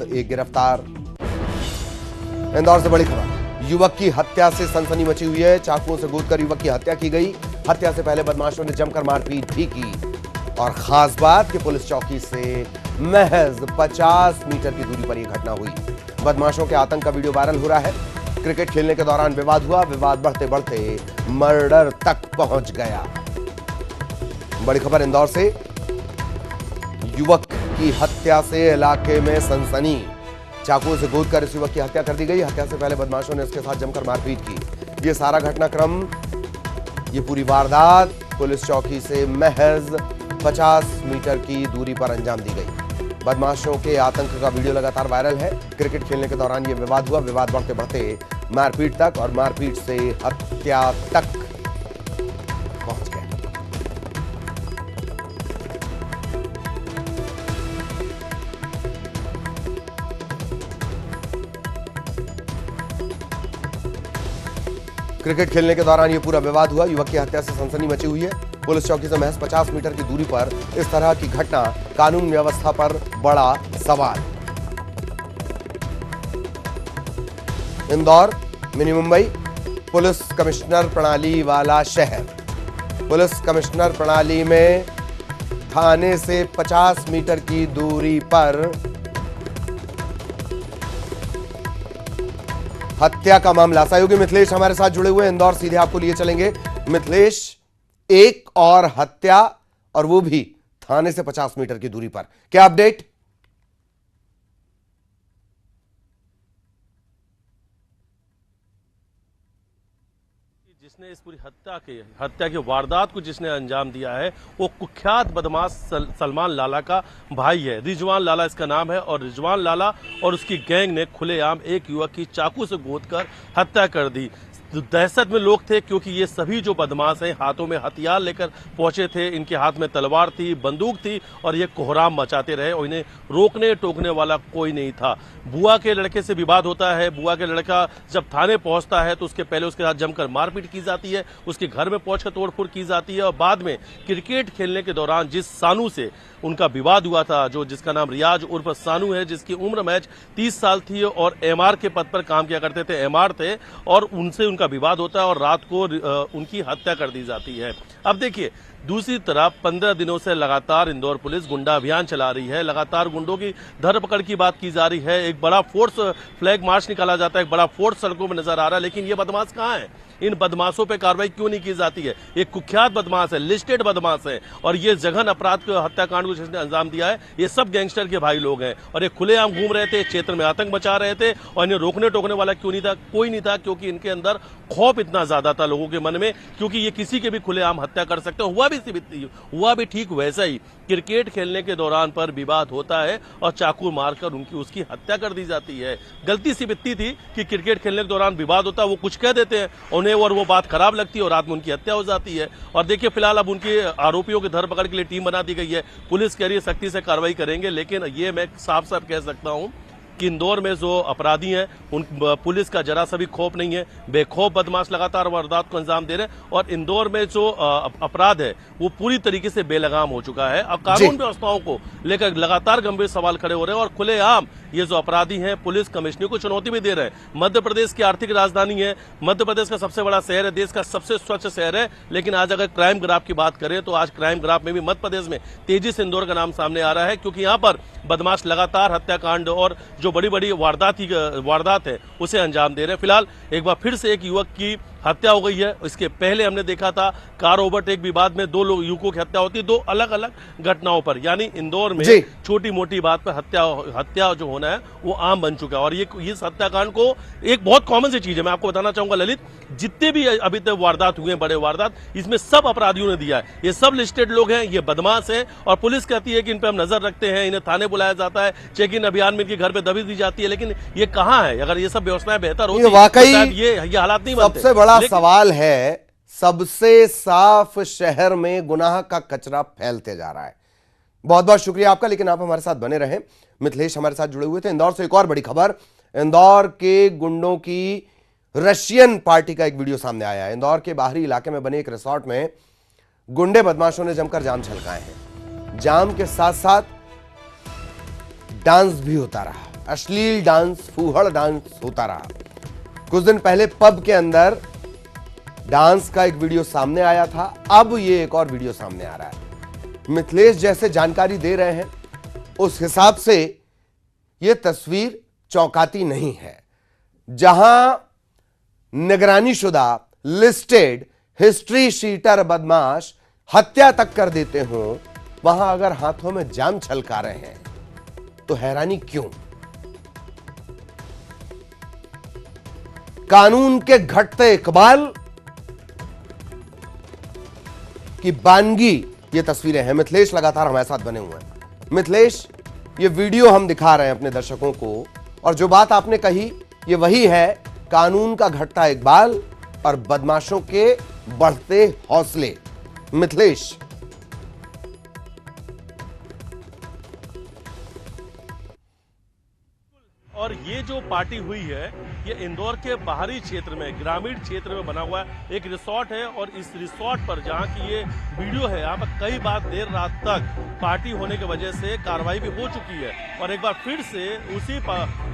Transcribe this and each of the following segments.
एक गिरफ्तार। इंदौर से बड़ी खबर, युवक की हत्या से सनसनी मची हुई है। चाकुओं से गोदकर युवक की हत्या की गई। हत्या से पहले बदमाशों ने जमकर मारपीट भी की। और खास बात कि पुलिस चौकी से महज 50 मीटर की दूरी पर यह घटना हुई। बदमाशों के आतंक का वीडियो वायरल हो रहा है। क्रिकेट खेलने के दौरान विवाद हुआ। विवाद बढ़ते बढ़ते मर्डर तक पहुंच गया। बड़ी खबर इंदौर से, युवक की हत्या से इलाके में सनसनी। चाकुओं से गोदकर इस युवक की हत्या कर दी गई। हत्या से पहले बदमाशों ने इसके साथ जमकर मारपीट की। ये सारा घटनाक्रम, ये पूरी वारदात पुलिस चौकी से महज 50 मीटर की दूरी पर अंजाम दी गई। बदमाशों के आतंक का वीडियो लगातार वायरल है। क्रिकेट खेलने के दौरान यह विवाद हुआ। विवाद बढ़ते बढ़ते मारपीट तक और मारपीट से हत्या तक पहुंच गया। क्रिकेट खेलने के दौरान यह पूरा विवाद हुआ। युवक की हत्या से सनसनी मची हुई है। पुलिस चौकी से महज 50 मीटर की दूरी पर इस तरह की घटना कानून व्यवस्था पर बड़ा सवाल। Indore mini Mumbai, police commissioner प्रणाली वाला शहर। पुलिस कमिश्नर प्रणाली में थाने से 50 मीटर की दूरी पर हत्या का मामला। सहयोगी मिथिलेश हमारे साथ जुड़े हुए इंदौर, सीधे आपको लिए चलेंगे। मिथिलेश, एक और हत्या और वो भी थाने से 50 मीटर की दूरी पर, क्या अपडेट? जिसने इस पूरी हत्या की वारदात को जिसने अंजाम दिया है वो कुख्यात बदमाश सलमान लाला का भाई है। रिजवान लाला इसका नाम है। और रिजवान लाला और उसकी गैंग ने खुलेआम एक युवक की चाकू से गोदकर हत्या कर दी। दहशत में लोग थे क्योंकि ये सभी जो बदमाश हैं हाथों में हथियार लेकर पहुंचे थे। इनके हाथ में तलवार थी, बंदूक थी और ये कोहराम मचाते रहे और इन्हें रोकने टोकने वाला कोई नहीं था। बुआ के लड़के से विवाद होता है। बुआ के लड़का जब थाने पहुंचता है तो उसके पहले उसके साथ जमकर मारपीट की जाती है, उसके घर में पहुंचकर तोड़फोड़ की जाती है और बाद में क्रिकेट खेलने के दौरान जिस सानू से उनका विवाद हुआ था, जो जिसका नाम रियाज उर्फ सानू है, जिसकी उम्र मैच 30 साल थी और एमआर के पद पर काम किया करते थे, एमआर थे, और उनसे उनका विवाद होता है और रात को उनकी हत्या कर दी जाती है। अब देखिए, दूसरी तरफ 15 दिनों से लगातार इंदौर पुलिस गुंडा अभियान चला रही है। लगातार गुंडों की धरपकड़ की बात की जा रही है। एक बड़ा फोर्स फ्लैग मार्च निकाला जाता है, एक बड़ा फोर्स सड़कों में नजर आ रहा है। लेकिन ये बदमाश कहाँ है? इन बदमाशों पे कार्रवाई क्यों नहीं की जाती है? ये कुख्यात बदमाश है, लिस्टेड बदमाश है और ये जघन अपराध को, हत्याकांड को जिसने अंजाम दिया है, ये सब गैंगस्टर के भाई लोग हैं। और ये खुलेआम घूम रहे थे, क्षेत्र में आतंक मचा रहे थे और इन्हें रोकने टोकने वाला क्यों नहीं था? कोई नहीं था, क्योंकि इनके अंदर खौफ इतना ज्यादा था लोगों के मन में, क्योंकि ये किसी के भी खुलेआम हत्या कर सकते हैं। हुआ भी ठीक वैसा ही। क्रिकेट खेलने के दौरान पर विवाद होता है और चाकू मारकर उसकी हत्या कर दी जाती है। गलती सी बितती थी कि क्रिकेट खेलने के दौरान विवाद होता है, वो कुछ कह देते हैं उन्हें और वो बात खराब लगती है और रात में उनकी हत्या हो जाती है। और देखिए, फिलहाल अब उनके आरोपियों की धरपकड़ के लिए टीम बना दी गई है। पुलिस कह रही है सख्ती से कार्रवाई करेंगे, लेकिन ये मैं साफ साफ कह सकता हूं कि इंदौर में जो अपराधी हैं उन पुलिस का जरा सा भी खौफ नहीं है। बेखौफ बदमाश लगातार वारदात को अंजाम दे रहे हैं और इंदौर में जो अपराध है वो पूरी तरीके से बेलगाम हो चुका है। अब कानून व्यवस्थाओं को लेकर लगातार गंभीर सवाल खड़े हो रहे हैं और खुलेआम ये जो अपराधी हैं पुलिस कमिश्नर को चुनौती भी दे रहे हैं। मध्य प्रदेश की आर्थिक राजधानी है, मध्य प्रदेश का सबसे बड़ा शहर है, देश का सबसे स्वच्छ शहर है, लेकिन आज अगर क्राइम ग्राफ की बात करें तो आज क्राइम ग्राफ में भी मध्य प्रदेश में तेजी से इंदौर का नाम सामने आ रहा है, क्योंकि यहाँ पर बदमाश लगातार हत्याकांड और जो बड़ी बड़ी वारदात है उसे अंजाम दे रहे हैं। फिलहाल एक बार फिर से एक युवक की हत्या हो गई है। इसके पहले हमने देखा था कार ओवरटेक विवाद में 2 लोग युवकों की हत्या होती है, 2 अलग अलग घटनाओं पर। यानी इंदौर में छोटी मोटी बात पर हत्या जो होना है वो आम बन चुका है। और ये इस हत्याकांड को एक बहुत कॉमन सी चीज है, मैं आपको बताना चाहूंगा ललित, जितने भी अभी तक वारदात हुए बड़े वारदात, इसमें सब अपराधियों ने दिया है। ये सब लिस्टेड लोग हैं, ये बदमाश हैं और पुलिस कहती है कि इन पर हम नजर रखते हैं, इन्हें थाने बुलाया जाता है, चेक इन अभियान में इनके घर पे दबिश दी जाती है। लेकिन ये कहाँ है? अगर ये सब व्यवस्थाएं बेहतर होती तो ये हालात नहीं बनते। सबसे बड़ा सवाल है, सबसे साफ शहर में गुनाह का कचरा फैलते जा रहा है। बहुत बहुत शुक्रिया आपका, लेकिन आप हमारे साथ बने रहें। मिथिलेश हमारे साथ जुड़े हुए थे। इंदौर से एक और बड़ी खबर, इंदौर के गुंडों की रशियन पार्टी का एक वीडियो सामने आया है। इंदौर के बाहरी इलाके में बने एक रिसोर्ट में गुंडे बदमाशों ने जमकर जाम छलकाए हैं। जाम के साथ साथ डांस भी होता रहा। अश्लील डांस, फूहड़ डांस होता रहा। कुछ दिन पहले पब के अंदर डांस का एक वीडियो सामने आया था, अब ये एक और वीडियो सामने आ रहा है। मिथिलेश जैसे जानकारी दे रहे हैं उस हिसाब से यह तस्वीर चौंकाती नहीं है। जहां निगरानीशुदा लिस्टेड हिस्ट्री शीटर बदमाश हत्या तक कर देते हो, वहां अगर हाथों में जाम छलका रहे हैं तो हैरानी क्यों? कानून के घटते इकबाल की बानगी ये तस्वीरें हैं। मिथिलेश लगातार हमारे साथ बने हुए हैं। मिथिलेश, ये वीडियो हम दिखा रहे हैं अपने दर्शकों को, और जो बात आपने कही ये वही है, कानून का घटता इकबाल और बदमाशों के बढ़ते हौसले। मिथिलेश, और ये जो पार्टी हुई है ये इंदौर के बाहरी क्षेत्र में, ग्रामीण क्षेत्र में बना हुआ एक रिसोर्ट है, और इस रिसोर्ट पर जहाँ की ये वीडियो है, यहाँ पर कई बार देर रात तक पार्टी होने की वजह से कार्रवाई भी हो चुकी है, और एक बार फिर से उसी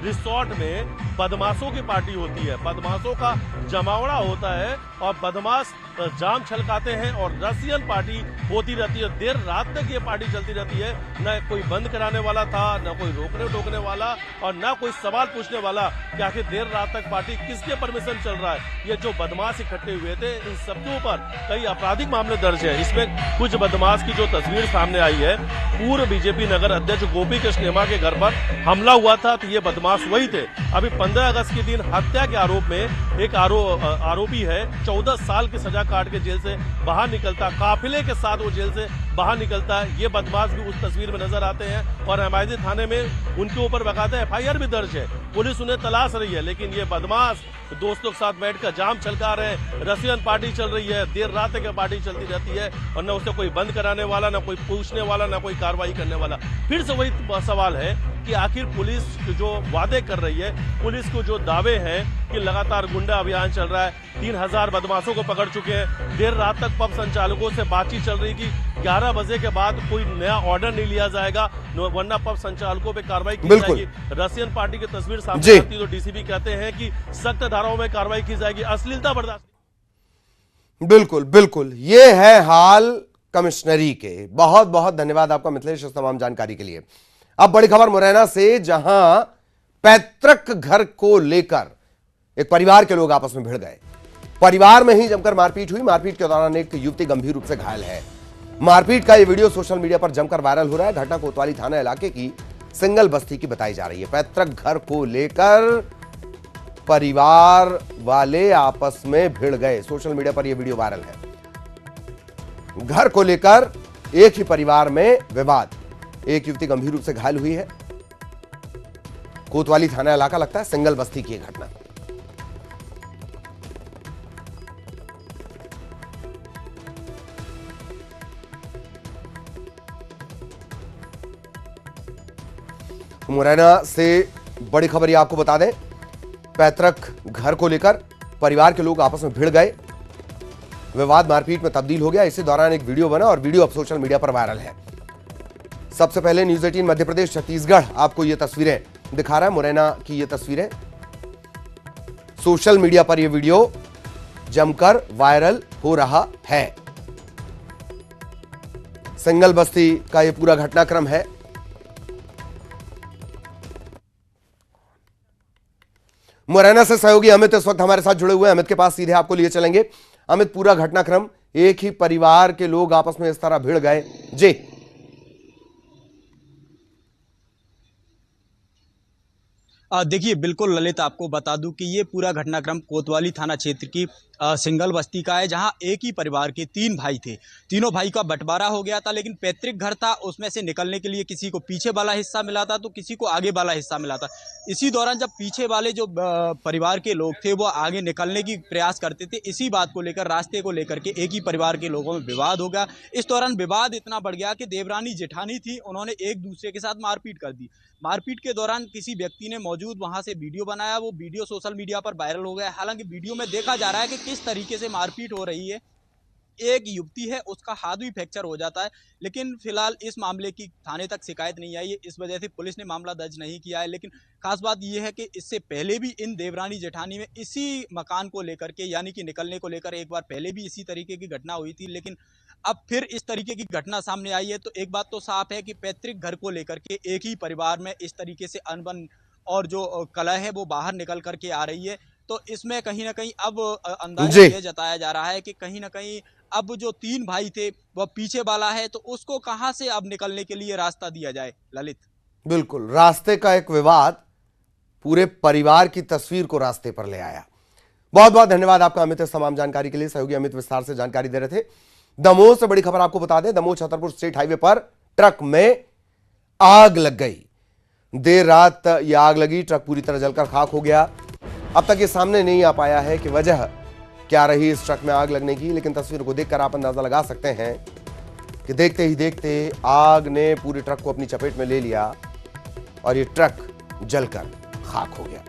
रिसोर्ट में बदमाशों की पार्टी होती है, बदमाशों का जमावड़ा होता है, और बदमाश जाम छलकाते हैं और रसियन पार्टी होती रहती है। देर रात तक ये पार्टी चलती रहती है। न कोई बंद कराने वाला था, न कोई रोकने टोकने वाला, और न कोई सवाल पूछने वाला कि आखिर देर रात तक पार्टी किसके परमिशन चल रहा है। ये जो बदमाश इकट्ठे हुए थे, इन सबके ऊपर कई आपराधिक मामले दर्ज है। इसमें कुछ बदमाश की जो तस्वीर सामने आई है, पूर्व बीजेपी नगर अध्यक्ष गोपी कृष्ण हेमा के घर पर हमला हुआ था, तो ये बदमाश वही थे। अभी 15 अगस्त के दिन हत्या के आरोप में एक आरोपी है, 14 साल की सजा काट के जेल से बाहर निकलता, काफिले के साथ वो जेल से बाहर निकलता है। ये बदमाश भी उस तस्वीर में नजर आते हैं, और एमआईजी थाने में उनके ऊपर बाकायदा एफआईआर भी दर्ज है। पुलिस उन्हें तलाश रही है, लेकिन ये बदमाश दोस्तों के साथ बैठकर जाम छलका रहे हैं। रसियन पार्टी चल रही है, देर रात तक पार्टी चलती रहती है, और न उसे कोई बंद कराने वाला, न कोई पूछने वाला, न कोई कार्रवाई करने वाला। फिर से वही सवाल है कि आखिर पुलिस जो वादे कर रही है, पुलिस को जो दावे हैं कि लगातार गुंडा अभियान चल रहा है, 3000 बदमाशों को पकड़ चुके हैं, देर रात तक पब संचालकों से बातचीत चल रही कि 11 बजे के बाद कोई नया ऑर्डर नहीं लिया जाएगा, वरना पब संचालकों पे कार्रवाई की जाएगी। रसियन पार्टी की तस्वीर सामने आती तो डीसीपी कहते हैं कि सख्त धाराओं में कार्रवाई की जाएगी, अश्लीलता बर्दाश्त। बिल्कुल बिल्कुल, ये है हाल कमिश्नरी के। बहुत बहुत धन्यवाद आपका मिथिलेश इस तमाम जानकारी के लिए। अब बड़ी खबर मुरैना से, जहां पैतृक घर को लेकर एक परिवार के लोग आपस में भिड़ गए। परिवार में ही जमकर मारपीट हुई। मारपीट के दौरान एक युवती गंभीर रूप से घायल है। मारपीट का यह वीडियो सोशल मीडिया पर जमकर वायरल हो रहा है। घटना कोतवाली थाना इलाके की सिंगल बस्ती की बताई जा रही है। पैतृक घर को लेकर परिवार वाले आपस में भिड़ गए। सोशल मीडिया पर यह वीडियो वायरल है। घर को लेकर एक ही परिवार में विवाद। एक युवती गंभीर रूप से घायल हुई है। कोतवाली थाना इलाका लगता है, सिंगल बस्ती की घटना। मुरैना से बड़ी खबर ये आपको बता दें, पैतृक घर को लेकर परिवार के लोग आपस में भिड़ गए। विवाद मारपीट में तब्दील हो गया। इसी दौरान एक वीडियो बना, और वीडियो अब सोशल मीडिया पर वायरल है। सबसे पहले न्यूज 18 मध्य प्रदेश छत्तीसगढ़ आपको ये तस्वीरें दिखा रहा है। मुरैना की ये तस्वीरें, सोशल मीडिया पर ये वीडियो जमकर वायरल हो रहा है। सिंगल बस्ती का ये पूरा घटनाक्रम है। मुरैना से सहयोगी अमित इस वक्त हमारे साथ जुड़े हुए हैं। अमित के पास सीधे आपको लिए चलेंगे। अमित, पूरा घटनाक्रम, एक ही परिवार के लोग आपस में इस तरह भिड़ गए जी। देखिए, बिल्कुल ललित, आपको बता दूं कि ये पूरा घटनाक्रम कोतवाली थाना क्षेत्र की सिंगल बस्ती का है, जहां एक ही परिवार के 3 भाई थे। तीनों भाई का बंटवारा हो गया था, लेकिन पैतृक घर था, उसमें से निकलने के लिए किसी को पीछे वाला हिस्सा मिला था तो किसी को आगे वाला हिस्सा मिला था। इसी दौरान जब पीछे वाले जो परिवार के लोग थे वो आगे निकलने की प्रयास करते थे, इसी बात को लेकर, रास्ते को लेकर के एक ही परिवार के लोगों में विवाद हो गया। इस दौरान विवाद इतना बढ़ गया कि देवरानी जेठानी थी, उन्होंने एक दूसरे के साथ मारपीट कर दी। मारपीट के दौरान किसी व्यक्ति ने मौजूद वहां से वीडियो बनाया, वो वीडियो सोशल मीडिया पर वायरल हो गया। हालांकि वीडियो में देखा जा रहा है कि किस तरीके से मारपीट हो रही है। एक युवती है उसका हाथ भी फ्रैक्चर हो जाता है। लेकिन फिलहाल इस मामले की थाने तक शिकायत नहीं आई है, इस वजह से पुलिस ने मामला दर्ज नहीं किया है। लेकिन खास बात यह है कि इससे पहले भी इन देवरानी जेठानी में इसी मकान को लेकर के यानी कि निकलने को लेकर एक बार पहले भी इसी तरीके की घटना हुई थी, लेकिन अब फिर इस तरीके की घटना सामने आई है। तो एक बात तो साफ है कि पैतृक घर को लेकर के एक ही परिवार में इस तरीके से अनबन और जो कलह है वो बाहर निकल करके आ रही है। तो इसमें कहीं ना कहीं अब अंदाजा जी यह जताया जा रहा है कि कहीं ना कहीं अब जो तीन भाई थे वह पीछे वाला है, तो उसको कहां से अब निकलने के लिए रास्ता दिया जाए ललित। बिल्कुल, रास्ते का एक विवाद पूरे परिवार की तस्वीर को रास्ते पर ले आया। बहुत बहुत धन्यवाद आपका अमित, इस तमाम जानकारी के लिए। सहयोगी अमित विस्तार से जानकारी दे रहे थे। दमोह से बड़ी खबर आपको बता दें, दमोह छतरपुर स्टेट हाईवे पर ट्रक में आग लग गई। देर रात यह आग लगी, ट्रक पूरी तरह जलकर खाक हो गया। अब तक ये सामने नहीं आ पाया है कि वजह क्या रही इस ट्रक में आग लगने की, लेकिन तस्वीर को देखकर आप अंदाजा लगा सकते हैं कि देखते ही देखते आग ने पूरे ट्रक को अपनी चपेट में ले लिया और ये ट्रक जलकर खाक हो गया।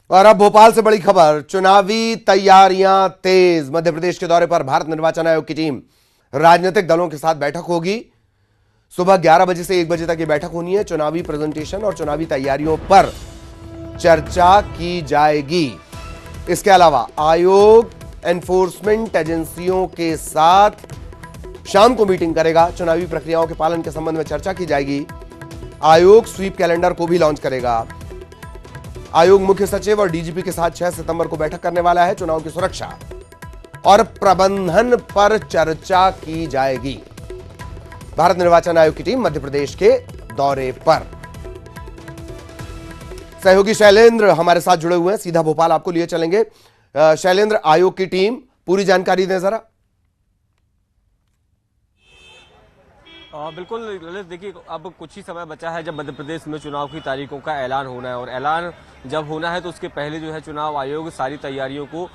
और अब भोपाल से बड़ी खबर, चुनावी तैयारियां तेज। मध्य प्रदेश के दौरे पर भारत निर्वाचन आयोग की टीम राजनीतिक दलों के साथ बैठक होगी। सुबह 11 बजे से 1 बजे तक ये बैठक होनी है। चुनावी प्रेजेंटेशन और चुनावी तैयारियों पर चर्चा की जाएगी। इसके अलावा आयोग एनफोर्समेंट एजेंसियों के साथ शाम को मीटिंग करेगा। चुनावी प्रक्रियाओं के पालन के संबंध में चर्चा की जाएगी। आयोग स्वीप कैलेंडर को भी लॉन्च करेगा। आयोग मुख्य सचिव और डीजीपी के साथ 6 सितंबर को बैठक करने वाला है। चुनाव की सुरक्षा और प्रबंधन पर चर्चा की जाएगी। भारत निर्वाचन आयोग की टीम मध्य प्रदेश के दौरे पर। सहयोगी शैलेंद्र हमारे साथ जुड़े हुए हैं, सीधा भोपाल आपको लिए चलेंगे। शैलेंद्र, आयोग की टीम पूरी जानकारी दें जरा। बिल्कुल ललित, देखिए अब कुछ ही समय बचा है जब मध्य प्रदेश में चुनाव की तारीखों का ऐलान होना है, और ऐलान जब होना है तो उसके पहले जो है चुनाव आयोग सारी तैयारियों को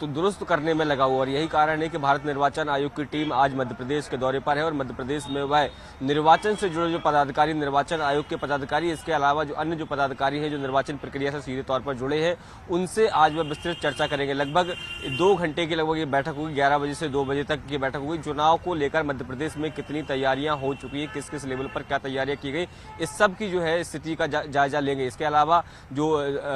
दुरुस्त करने में लगा हुआ। और यही कारण है कि भारत निर्वाचन आयोग की टीम आज मध्य प्रदेश के दौरे पर है। और मध्य प्रदेश में वह निर्वाचन से जुड़े जो पदाधिकारी, निर्वाचन आयोग के पदाधिकारी, इसके अलावा जो अन्य जो पदाधिकारी हैं जो निर्वाचन प्रक्रिया से सीधे तौर पर जुड़े हैं, उनसे आज वह विस्तृत चर्चा करेंगे। लगभग 2 घंटे की लगभग ये बैठक होगी। 11 बजे से 2 बजे तक ये बैठक होगी। चुनाव को लेकर मध्य प्रदेश में कितनी तैयारियां हो चुकी है, किस किस लेवल पर क्या तैयारियां की गई, इस सब की जो है स्थिति का जायजा लेंगे। इसके अलावा जो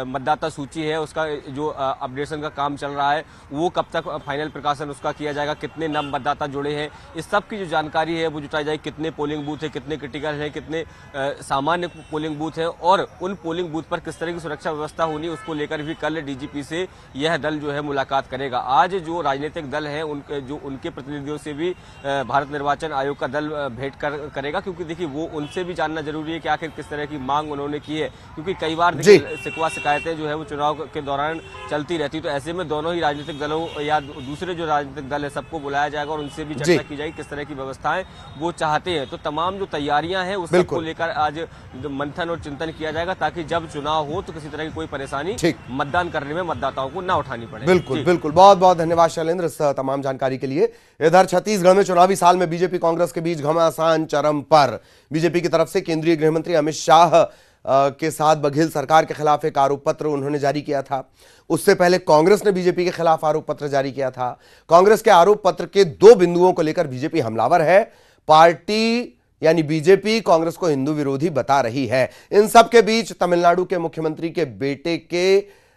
मतदाता सूची है उसका जो अपडेशन का काम चल रहा है, वो कब तक फाइनल प्रकाशन उसका किया जाएगा, कितने नव मतदाता जुड़े हैं, इस सब की जो जानकारी है वो जुटाई जाएगी। कितने पोलिंग बूथ है, कितने क्रिटिकल है, कितने सामान्य पोलिंग बूथ है, और उन पोलिंग बूथ पर किस तरह की सुरक्षा व्यवस्था होनी, उसको लेकर भी कल डीजीपी से यह दल जो है मुलाकात करेगा। आज जो राजनीतिक दल है उनके प्रतिनिधियों से भी भारत निर्वाचन आयोग का दल भेंट करेगा, क्योंकि देखिए वो उनसे भी जानना जरूरी है कि आखिर किस तरह की मांग उन्होंने की है, क्योंकि कई बार शिकवा शिकायतें जो है वो चुनाव के दौरान चलती रहती। तो ऐसे में दोनों ही राजनीतिक दलों या दूसरे जो राजनीतिक दल है सबको बुलाया जाएगा और उनसे भी चर्चा की जाएगी किस तरह की व्यवस्थाएं वो चाहते हैं। तो तमाम जो तैयारियां हैं उस सबको लेकर आज मंथन और चिंतन किया जाएगा, ताकि जब चुनाव हो तो किसी तरह की कोई परेशानी मतदान करने में मतदाताओं को ना उठानी पड़े। बिल्कुल बिल्कुल, बहुत बहुत धन्यवाद शैलेंद्र इस तमाम जानकारी के लिए। इधर छत्तीसगढ़ में चुनावी साल में बीजेपी कांग्रेस के बीच घमासान चरम पर। बीजेपी की तरफ से केंद्रीय गृह मंत्री अमित शाह के साथ बघेल सरकार के खिलाफ एक आरोप पत्र उन्होंने जारी किया था। उससे पहले कांग्रेस ने बीजेपी के खिलाफ आरोप पत्र जारी किया था। कांग्रेस के आरोप पत्र के 2 बिंदुओं को लेकर बीजेपी हमलावर है। पार्टी यानी बीजेपी कांग्रेस को हिंदू विरोधी बता रही है। इन सब के बीच तमिलनाडु के मुख्यमंत्री के बेटे के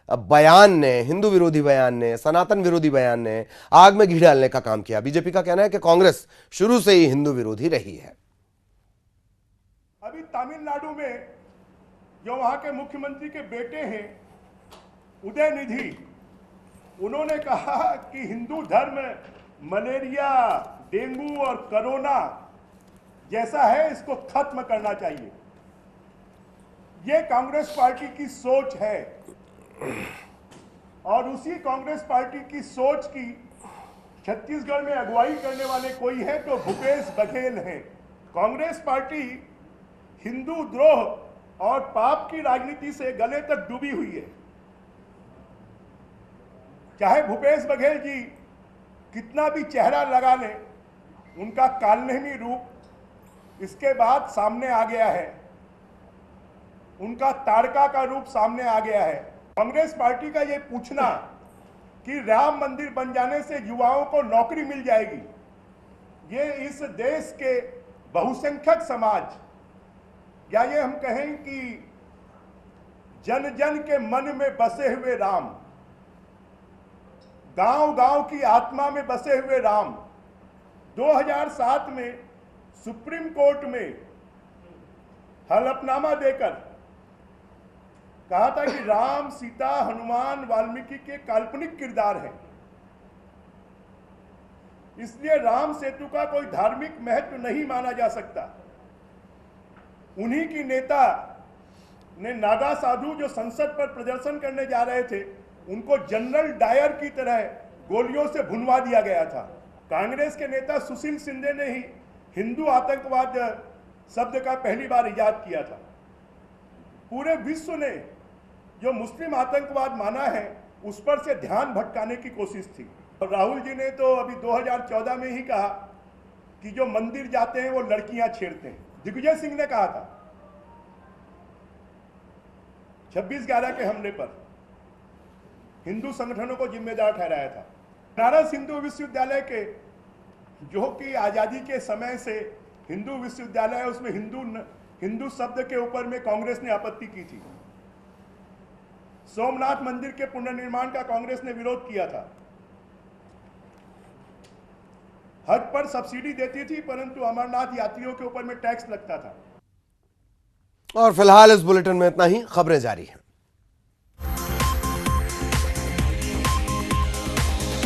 बयान ने, हिंदू विरोधी बयान ने, सनातन विरोधी बयान ने आग में घी डालने का काम किया। बीजेपी का कहना है कि कांग्रेस शुरू से ही हिंदू विरोधी रही है। अभी तमिलनाडु में जो वहां के मुख्यमंत्री के बेटे हैं उदयनिधि, उन्होंने कहा कि हिंदू धर्म मलेरिया, डेंगू और कोरोना जैसा है, इसको खत्म करना चाहिए। ये कांग्रेस पार्टी की सोच है, और उसी कांग्रेस पार्टी की सोच की छत्तीसगढ़ में अगुवाई करने वाले कोई है तो भूपेश बघेल हैं। कांग्रेस पार्टी हिंदू द्रोह और पाप की राजनीति से गले तक डूबी हुई है। चाहे भूपेश बघेल जी कितना भी चेहरा लगा लें, उनका काल्पनिक रूप इसके बाद सामने आ गया है, उनका ताड़का का रूप सामने आ गया है। कांग्रेस पार्टी का ये पूछना कि राम मंदिर बन जाने से युवाओं को नौकरी मिल जाएगी, ये इस देश के बहुसंख्यक समाज या ये हम कहें कि जन जन के मन में बसे हुए राम, गांव गांव की आत्मा में बसे हुए राम 2007 में सुप्रीम कोर्ट में हलफनामा देकर कहा था कि राम, सीता, हनुमान, वाल्मीकि के काल्पनिक किरदार हैं, इसलिए राम सेतु का कोई धार्मिक महत्व नहीं माना जा सकता। उन्हीं की नेता ने नागा साधु जो संसद पर प्रदर्शन करने जा रहे थे, उनको जनरल डायर की तरह गोलियों से भुनवा दिया गया था। कांग्रेस के नेता सुशील शिंदे ने ही हिंदू आतंकवाद शब्द का पहली बार इजाद किया था। पूरे विश्व ने जो मुस्लिम आतंकवाद माना है, उस पर से ध्यान भटकाने की कोशिश थी। और राहुल जी ने तो अभी 2014 में ही कहा कि जो मंदिर जाते हैं वो लड़कियां छेड़ते हैं। दिग्विजय सिंह ने कहा था 26/11 के हमले पर हिंदू संगठनों को जिम्मेदार ठहराया था। बनारस हिंदू विश्वविद्यालय के, जो कि आजादी के समय से हिंदू विश्वविद्यालय है, उसमें हिंदू शब्द के ऊपर में कांग्रेस ने आपत्ति की थी। सोमनाथ मंदिर के पुनर्निर्माण का कांग्रेस ने विरोध किया था। हज पर सब्सिडी देती थी, परंतु अमरनाथ यात्रियों के ऊपर में टैक्स लगता था। और फिलहाल इस बुलेटिन में इतना ही। खबरें जारी हैं।